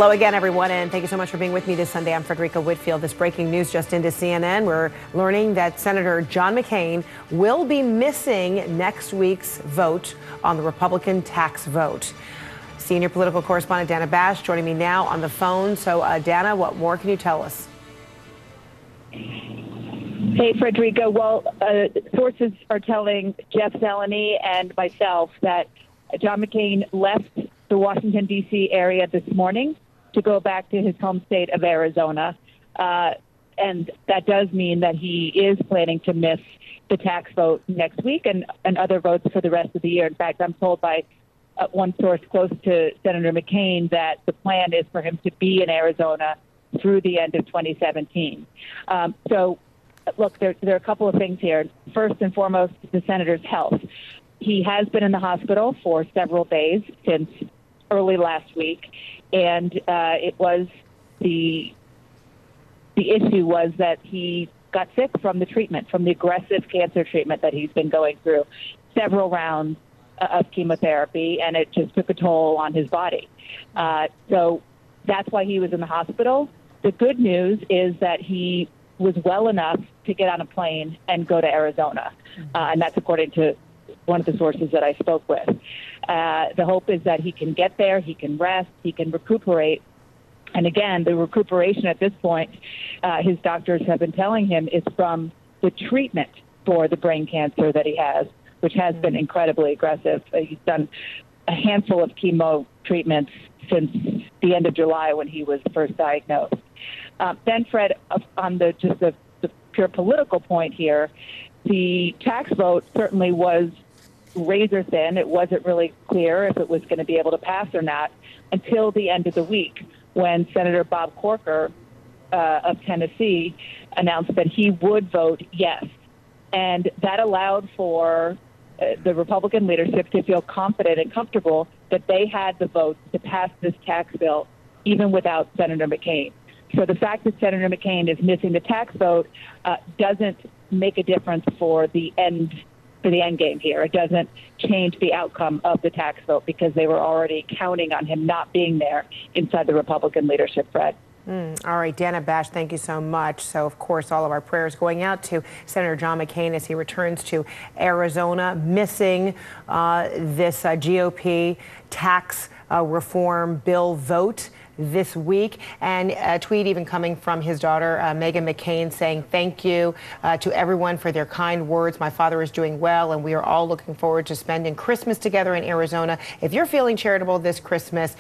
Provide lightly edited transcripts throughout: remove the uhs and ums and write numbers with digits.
Hello again, everyone, and thank you so much for being with me this Sunday. I'm Frederica Whitfield. This breaking news just into CNN. We're learning that Senator John McCain will be missing next week's vote on the Republican tax vote. Senior political correspondent Dana Bash joining me now on the phone. So, Dana, what more can you tell us? Hey, Frederica. Well, sources are telling Jeff Zeleny and myself that John McCain left the Washington, D.C. area this morning to go back to his home state of Arizona. And that does mean that he is planning to miss the tax vote next week and other votes for the rest of the year. In fact, I'm told by one source close to Senator McCain that the plan is for him to be in Arizona through the end of 2017. So, look, there are a couple of things here. First and foremost, the senator's health. He has been in the hospital for several days since early last week, and it was the issue was that he got sick from the treatment, from the aggressive cancer treatment that he's been going through, several rounds of chemotherapy, and it just took a toll on his body. So that's why he was in the hospital. The good news is that he was well enough to get on a plane and go to Arizona, and that's according to one of the sources that I spoke with. The hope is that he can get there, he can rest, he can recuperate. And again, the recuperation at this point, his doctors have been telling him, is from the treatment for the brain cancer that he has, which has been incredibly aggressive. He's done a handful of chemo treatments since the end of July when he was first diagnosed. Then, Fred, on the pure political point here, the tax vote certainly was razor thin. It wasn't really clear if it was going to be able to pass or not until the end of the week when Senator Bob Corker of Tennessee announced that he would vote yes. And that allowed for the Republican leadership to feel confident and comfortable that they had the votes to pass this tax bill even without Senator McCain. So the fact that Senator McCain is missing the tax vote doesn't make a difference for the end game here. It doesn't change the outcome of the tax vote because they were already counting on him not being there inside the Republican leadership, Fred. All right, Dana Bash, thank you so much. So, of course, all of our prayers going out to Senator John McCain as he returns to Arizona, missing this GOP tax reform bill vote this week, and a tweet even coming from his daughter, Meghan McCain, saying thank you to everyone for their kind words. My father is doing well, and we are all looking forward to spending Christmas together in Arizona. If you're feeling charitable this Christmas,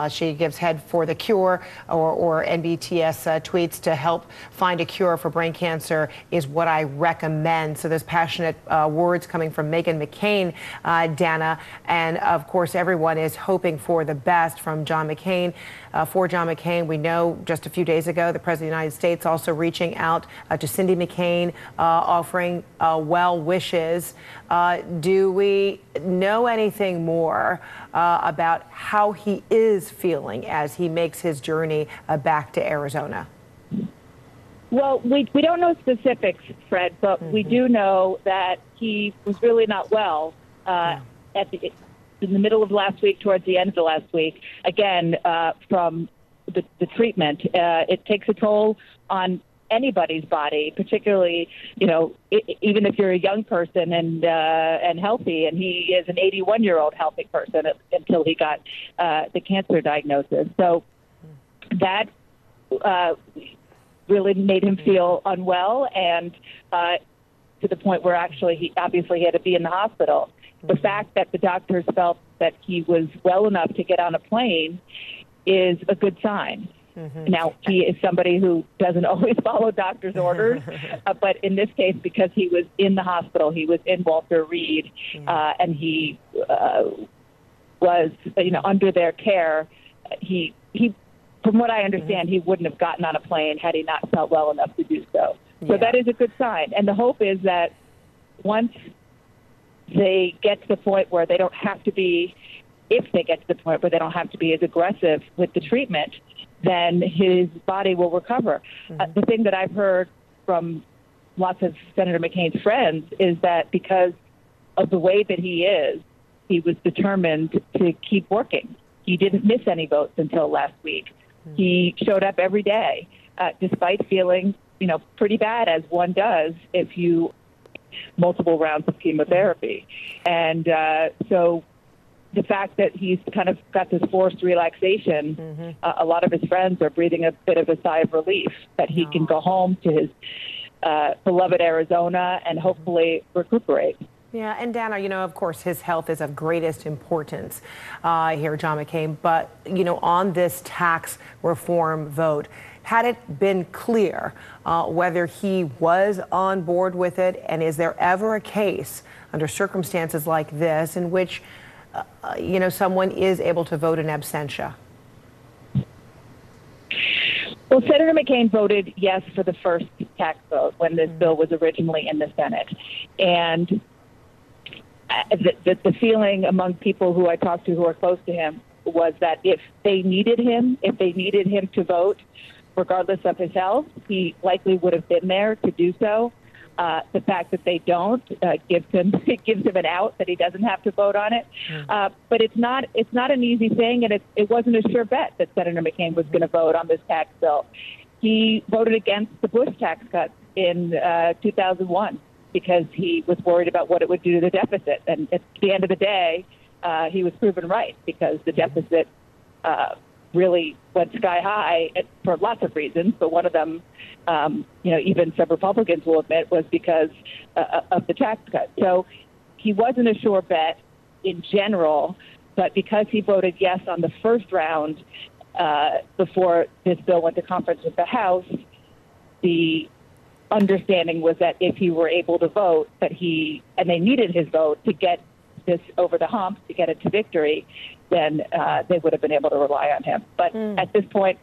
she gives Head for the Cure or NBTS tweets to help find a cure for brain cancer is what I recommend. So those passionate words coming from Meghan McCain, Dana, and of course everyone is hoping for the best from John McCain. For John McCain, we know just a few days ago, the President of the United States also reaching out to Cindy McCain, offering well wishes. Do we know anything more about how he is feeling as he makes his journey back to Arizona? Well, we don't know specifics, Fred, but we do know that he was really not well in the middle of last week, towards the end of the last week, again, from the treatment. It takes a toll on anybody's body, particularly, even if you're a young person and healthy, and he is an 81-year-old healthy person until he got the cancer diagnosis. So that really made him feel unwell, and to the point where actually he obviously had to be in the hospital. The fact that the doctors felt that he was well enough to get on a plane is a good sign. Now, he is somebody who doesn't always follow doctor's orders, but in this case, because he was in the hospital, he was in Walter Reed, and he was, under their care, he, from what I understand, he wouldn't have gotten on a plane had he not felt well enough to do so. So that is a good sign. And the hope is that once they get to the point where they don't have to be, if they get to the point where they don't have to be as aggressive with the treatment, then his body will recover. The thing that I've heard from lots of Senator McCain's friends is that because of the way that he was determined to keep working. He didn't miss any votes until last week. He showed up every day, despite feeling, pretty bad, as one does if you multiple rounds of chemotherapy. And so the fact that he's kind of got this forced relaxation, a lot of his friends are breathing a bit of a sigh of relief that he can go home to his beloved Arizona and hopefully recuperate. Yeah, and Dana, of course, his health is of greatest importance here, John McCain. But, on this tax reform vote, had it been clear whether he was on board with it, and is there ever a case under circumstances like this in which, someone is able to vote in absentia? Well, Senator McCain voted yes for the first tax vote when this bill was originally in the Senate. And the feeling among people who I talked to who are close to him was that if they needed him to vote, regardless of his health, he likely would have been there to do so. The fact that they don't gives him an out that he doesn't have to vote on it. But it's not an easy thing, and it wasn't a sure bet that Senator McCain was going to vote on this tax bill. He voted against the Bush tax cuts in 2001 because he was worried about what it would do to the deficit. And at the end of the day, he was proven right, because the deficit really went sky high for lots of reasons, but one of them, even some Republicans will admit, was because of the tax cut. So he wasn't a sure bet in general, but because he voted yes on the first round before this bill went to conference with the House, the understanding was that if he were able to vote, and they needed his vote to get this over the hump, to get it to victory, then they would have been able to rely on him. But at this point,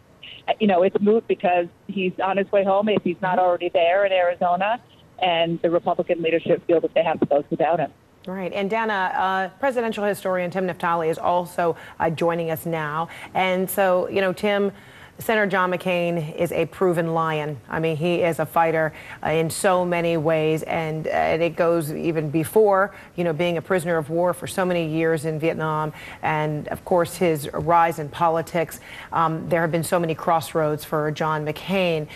it's moot because he's on his way home if he's not already there in Arizona, and the Republican leadership feel that they have to vote without him. Right. And Dana, presidential historian Tim Naftali is also joining us now. And so, Tim, Senator John McCain is a proven lion. I mean, he is a fighter in so many ways, and it goes even before, being a prisoner of war for so many years in Vietnam, and of course his rise in politics. There have been so many crossroads for John McCain.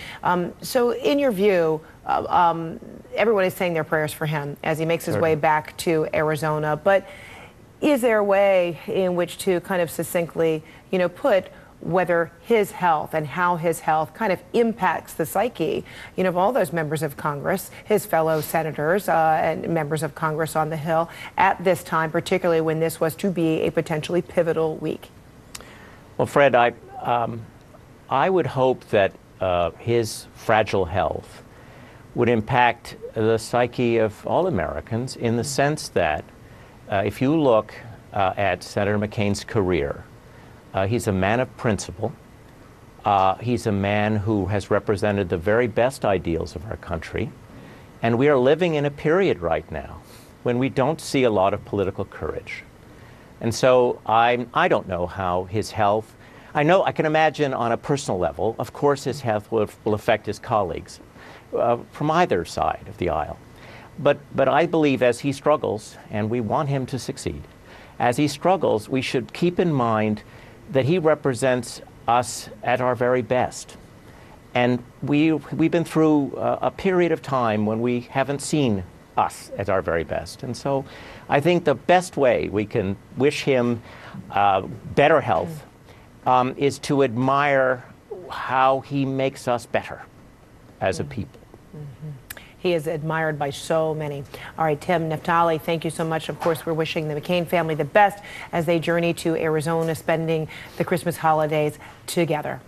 So in your view, everyone is saying their prayers for him as he makes his way back to Arizona, but is there a way in which to kind of succinctly, put whether his health and how his health kind of impacts the psyche, of all those members of Congress, his fellow senators and members of Congress on the Hill at this time, particularly when this was to be a potentially pivotal week? Well, Fred, I would hope that his fragile health would impact the psyche of all Americans in the sense that if you look at Senator McCain's career, he's a man of principle. He's a man who has represented the very best ideals of our country. And we are living in a period right now when we don't see a lot of political courage. And so I don't know how his health, I can imagine on a personal level, of course his health will affect his colleagues from either side of the aisle. But I believe as he struggles, and we want him to succeed, as he struggles, we should keep in mind that he represents us at our very best. And we've been through a period of time when we haven't seen us at our very best. And so I think the best way we can wish him better health is to admire how he makes us better as a people. He is admired by so many. All right, Tim Naftali, thank you so much. Of course, we're wishing the McCain family the best as they journey to Arizona, spending the Christmas holidays together.